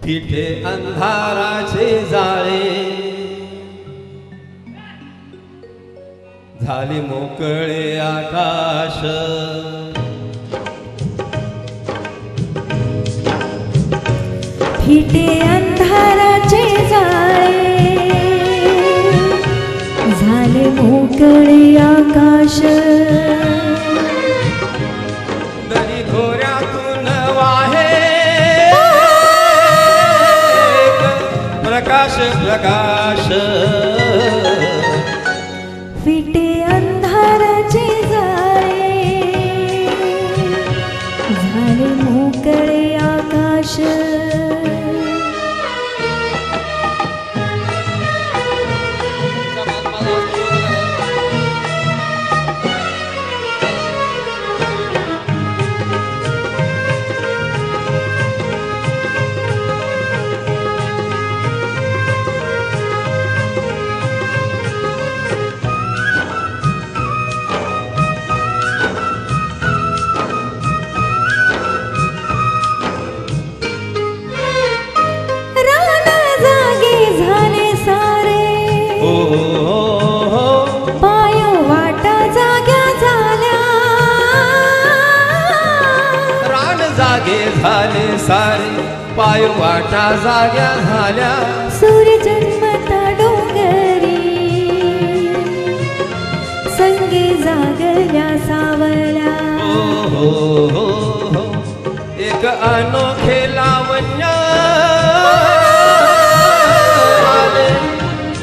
फिटे अंधाराचे जाळे झाले मोकळे आकाश फिटे अंधाराचे जाळे झाले मोकळे आकाश दरी खोऱ्यातून वाहे प्रकाश प्रकाश फिटे अंधाराचे जाळे झाले मोकळे आकाश झाले सारे पाय वाटा जाग्या झाल्या सूर्य जन्मता डोंगरी संगे जागल्या सावल्या हो हो हो एक अनोखे लावण्य आले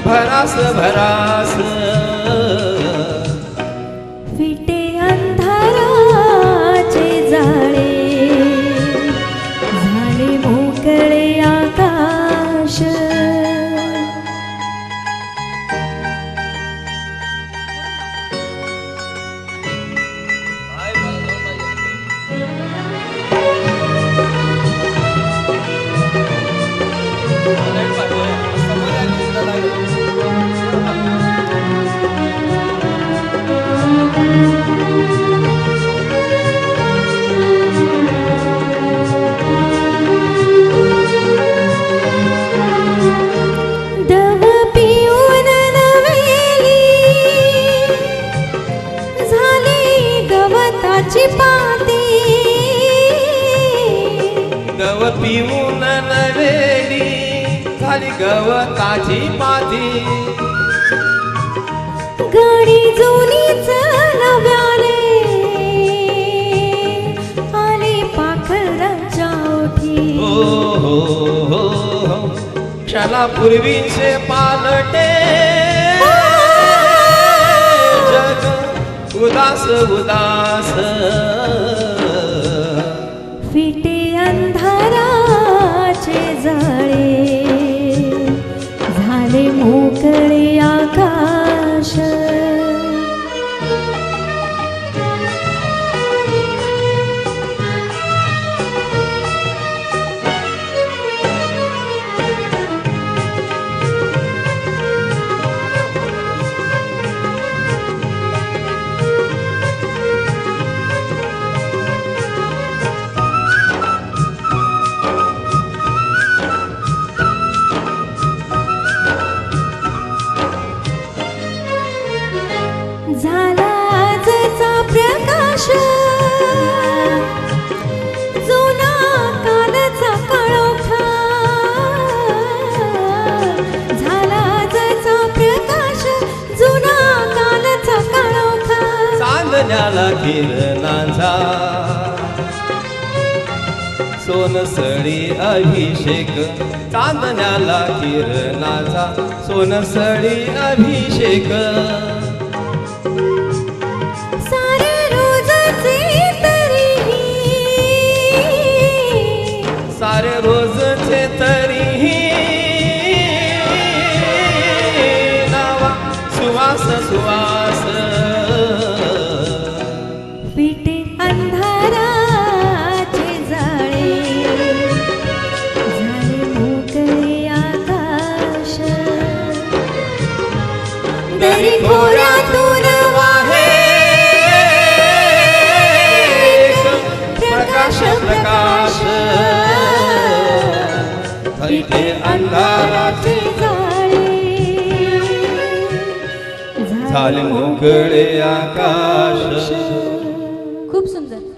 भरास भरास फिटे अंधाराचे जाळे मोकळे आकाश गव पिऊन नवेली झाली गवताची पाती गाडी जुनीच नव्याने आली पाखरांच्या ओठी हो हो हो हो क्षणापूर्वीचे पालटे जग उदास उदास फिटे अंधाराचे जाळे झाले मोकळे आकाश झाला आजचा प्रकाश जुना कालचा काळोखा झाला आजचा प्रकाश जुना कालचा काळोखा चांदण्याला किरणांचा सोनसळी अभिषेक चांदण्याला किरणाचा सोनसळी अभिषेक सारे रोजचे तरीही नावा सुवास सुवास फिटे अंधाराचे जाळे झाले मोकळे आकाश दरी खोऱ्यातून वाहे प्रकाश प्रकाश फिटे अंधाराचे झाले मोकळे आकाश. खूप सुंदर.